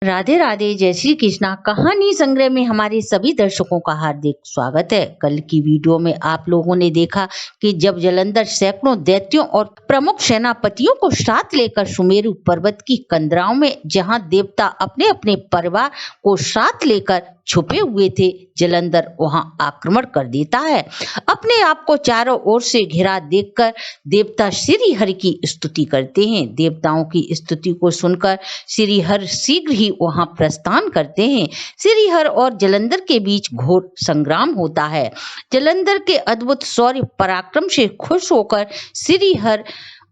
राधे राधे, जय श्री कृष्णा। कहानी संग्रह में हमारे सभी दर्शकों का हार्दिक स्वागत है। कल की वीडियो में आप लोगों ने देखा कि जब जालंधर सैकड़ों दैत्यों और प्रमुख सेनापतियों को साथ लेकर सुमेरु पर्वत की कंदराओं में, जहां देवता अपने अपने परिवार को साथ लेकर छुपे हुए थे, जालंधर वहां आक्रमण कर देता है। अपने आप को चारों ओर से घिरा देखकर देवता श्री हरि की स्तुति करते हैं। देवताओं की स्तुति को सुनकर श्री हरि शीघ्र ही वहां प्रस्थान करते हैं। श्री हरि और जालंधर के बीच घोर संग्राम होता है। जालंधर के अद्भुत शौर्य पराक्रम से खुश होकर श्री हरि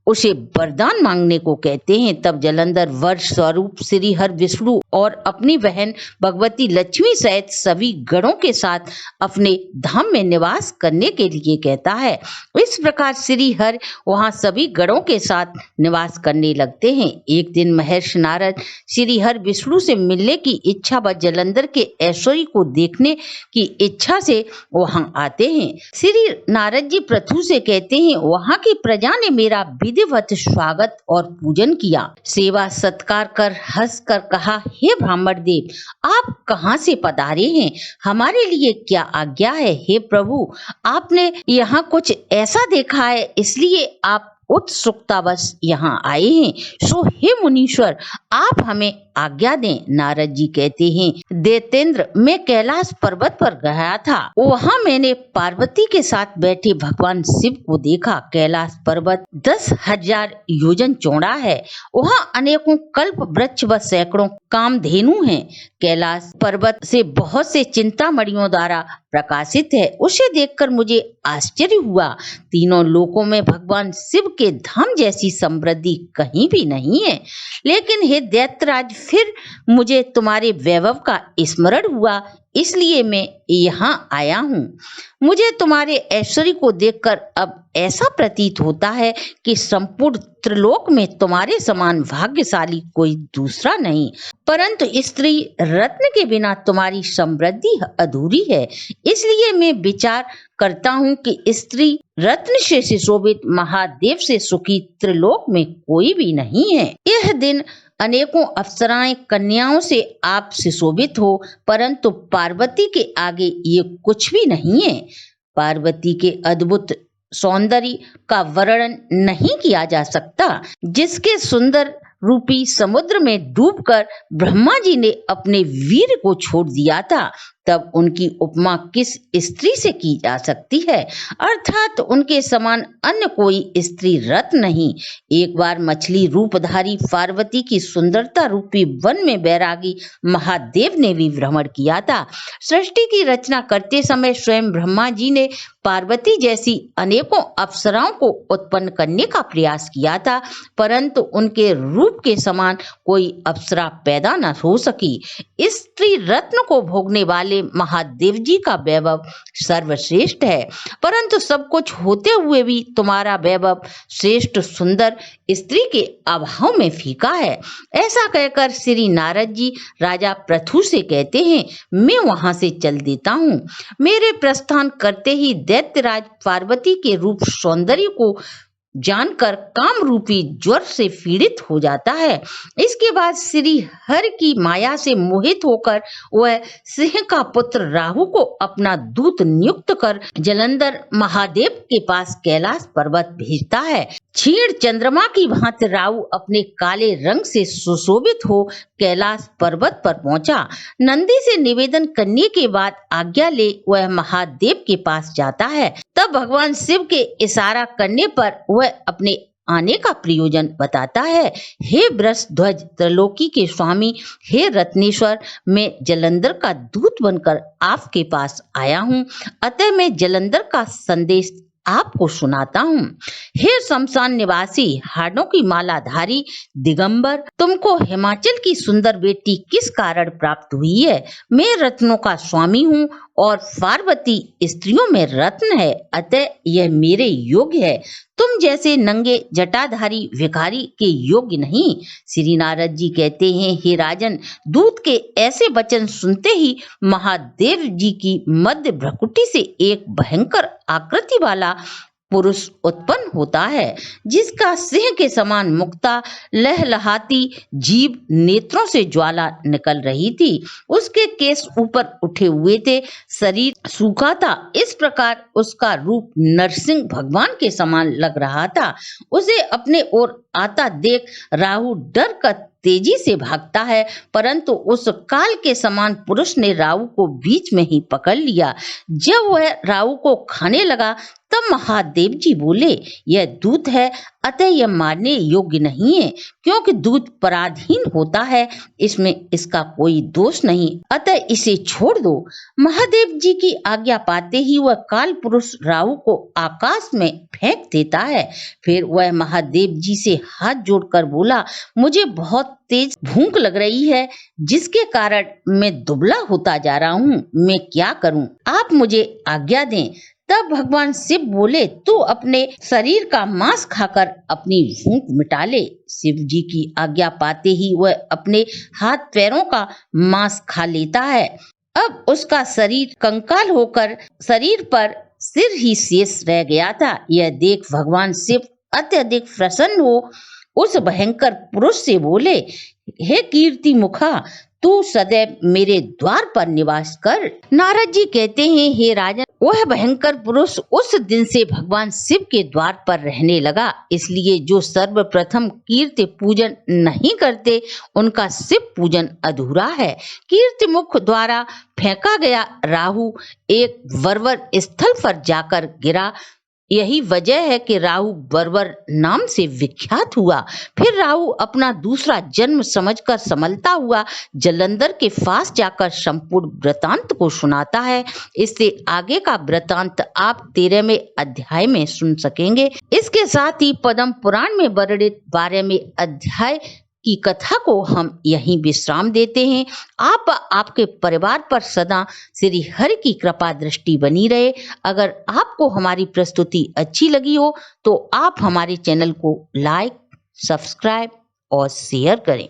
उसे वरदान मांगने को कहते हैं। तब जालंधर वर स्वरूप श्री हरि विष्णु और अपनी बहन भगवती लक्ष्मी सहित सभी गणों के साथ अपने धाम में निवास करने के लिए कहता है। इस प्रकार श्री हरि वहां सभी गणों के साथ निवास करने लगते हैं। एक दिन महर्षि नारद श्री हरि विष्णु से मिलने की इच्छा व जालंधर के ऐश्वर्य को देखने की इच्छा से वहां आते हैं। श्री नारद जी पृथु से कहते हैं, वहां की प्रजा ने मेरा विधिवत स्वागत और पूजन किया, सेवा सत्कार कर हंस कर कहा, हे ब्राह्मण देव, आप कहाँ से पधारे हैं? हमारे लिए क्या आज्ञा है? हे प्रभु, आपने यहाँ कुछ ऐसा देखा है, इसलिए आप उत्सुकतावश यहाँ आए हैं। सो हे मुनीश्वर, आप हमें आज्ञा दें। नारद जी कहते हैं, दैतेंद्र, मैं कैलाश पर्वत पर गया था। वहां मैंने पार्वती के साथ बैठे भगवान शिव को देखा। कैलाश पर्वत 10,000 योजन चौड़ा है। वहां अनेकों कल्प वृक्ष व सैकड़ों कामधेनु हैं। कैलाश पर्वत से बहुत से चिंतामणियों द्वारा प्रकाशित है। उसे देखकर मुझे आश्चर्य हुआ। तीनों लोकों में भगवान शिव के धाम जैसी समृद्धि कहीं भी नहीं है। लेकिन हे दैत्यराज, फिर मुझे तुम्हारे वैभव का स्मरण हुआ, इसलिए मैं यहाँ आया हूँ। मुझे तुम्हारे ऐश्वर्य को देखकर अब ऐसा प्रतीत होता है कि संपूर्ण त्रिलोक में तुम्हारे समान भाग्यशाली कोई दूसरा नहीं। परंतु स्त्री रत्न के बिना तुम्हारी समृद्धि अधूरी है। इसलिए मैं विचार करता हूँ कि स्त्री रत्न से सुशोभित महादेव से सुखी त्रिलोक में कोई भी नहीं है। यह दिन अनेकों अप्सराएं कन्याओं से आप सुशोभित हो, परंतु पार्वती के आगे ये कुछ भी नहीं है। पार्वती के अद्भुत सौंदर्य का वर्णन नहीं किया जा सकता। जिसके सुंदर रूपी समुद्र में डूबकर ब्रह्मा जी ने अपने वीर को छोड़ दिया था, तब उनकी उपमा किस स्त्री से की जा सकती है? अर्थात उनके समान अन्य कोई स्त्री रत्न नहीं। एक बार मछली रूपधारी पार्वती की सुंदरता रूपी वन में बैरागी महादेव ने भी भ्रमण किया था। सृष्टि की रचना करते समय स्वयं ब्रह्मा जी ने पार्वती जैसी अनेकों अप्सराओं को उत्पन्न करने का प्रयास किया था, परंतु उनके रूप के समान कोई अप्सरा पैदा न हो सकी। स्त्री रत्न को भोगने वाले महादेव जी का वैभव सर्वश्रेष्ठ है, परंतु सब कुछ होते हुए भी तुम्हारा वैभव श्रेष्ठ सुंदर स्त्री के अभाव में फीका है। ऐसा कहकर श्री नारद जी राजा पृथु से कहते हैं, मैं वहां से चल देता हूँ। मेरे प्रस्थान करते ही दैत्यराज पार्वती के रूप सौंदर्य को जानकर काम रूपी ज्वर से पीड़ित हो जाता है। इसके बाद श्री हरि की माया से मोहित होकर वह सिंह का पुत्र राहु को अपना दूत नियुक्त कर जालंधर महादेव के पास कैलाश पर्वत भेजता है। क्षीण चंद्रमा की भांति राहु अपने काले रंग से सुशोभित हो कैलाश पर्वत पर पहुंचा। नंदी से निवेदन करने के बाद आज्ञा ले वह महादेव के पास जाता है। तब भगवान शिव के इशारा करने पर वह अपने आने का प्रयोजन बताता है। हे वृषध्वज त्रिलोकी के स्वामी, हे रत्नेश्वर, मैं जालंधर का दूत बनकर आपके पास आया हूँ, अतः मैं जालंधर का संदेश आपको सुनाता हूँ। हे शमशान निवासी, हाड़ों की मालाधारी दिगंबर, तुमको हिमाचल की सुंदर बेटी किस कारण प्राप्त हुई है? मैं रत्नों का स्वामी हूँ और पार्वती स्त्रियों में रत्न है, अतः यह मेरे योग्य है। तुम जैसे नंगे जटाधारी भिखारी के योग्य नहीं। श्री नारद जी कहते हैं, हे राजन, दूत के ऐसे वचन सुनते ही महादेव जी की मध्य भ्रकुटी से एक भयंकर आकृति वाला पुरुष उत्पन्न होता है, जिसका सिंह के समान मुक्ता लहलहाती जीभ, नेत्रों से ज्वाला निकल रही थी। उसके केस ऊपर उठे हुए थे, शरीर सूखा था। इस प्रकार उसका रूप नरसिंह भगवान के समान लग रहा था। उसे अपने ओर आता देख राहु डर कर तेजी से भागता है, परंतु उस काल के समान पुरुष ने राहु को बीच में ही पकड़ लिया। जब वह राहु को खाने लगा तब महादेव जी बोले, यह दूत है, अतः यह मारने योग्य नहीं है, क्योंकि दूत पराधीन होता है, इसमें इसका कोई दोष नहीं, अतः इसे छोड़ दो। महादेव जी की आज्ञा पाते ही वह काल पुरुष राहु को आकाश में फेंक देता है। फिर वह महादेव जी से हाथ जोड़कर बोला, मुझे बहुत तेज भूख लग रही है, जिसके कारण मैं दुबला होता जा रहा हूँ। मैं क्या करूँ? आप मुझे आज्ञा दें। तब भगवान शिव बोले, तू अपने शरीर का मांस खाकर अपनी भूख मिटा ले। शिव जी की आज्ञा पाते ही वह अपने हाथ पैरों का मांस खा लेता है। अब उसका शरीर कंकाल होकर शरीर पर सिर ही शेष रह गया था। यह देख भगवान शिव अत्यधिक प्रसन्न हो उस भयंकर पुरुष से बोले, हे कीर्ति मुखा, तू सदैव मेरे द्वार पर निवास कर। नारद जी कहते हैं, हे राजन, वह भयंकर पुरुष उस दिन से भगवान शिव के द्वार पर रहने लगा। इसलिए जो सर्वप्रथम कीर्ति पूजन नहीं करते, उनका शिव पूजन अधूरा है। कीर्ति मुख द्वारा फेंका गया राहु एक बर्बर स्थल पर जाकर गिरा। यही वजह है कि राहु बर्बर नाम से विख्यात हुआ। फिर राहु अपना दूसरा जन्म समझकर संभलता हुआ जलंधर के पास जाकर संपूर्ण वृतांत को सुनाता है। इससे आगे का वृतांत आप 13वें अध्याय में सुन सकेंगे। इसके साथ ही पद्म पुराण में वर्णित 12वें अध्याय की कथा को हम यहीं विश्राम देते हैं। आप आपके परिवार पर सदा श्री हरि की कृपा दृष्टि बनी रहे। अगर आपको हमारी प्रस्तुति अच्छी लगी हो तो आप हमारे चैनल को लाइक, सब्सक्राइब और शेयर करें।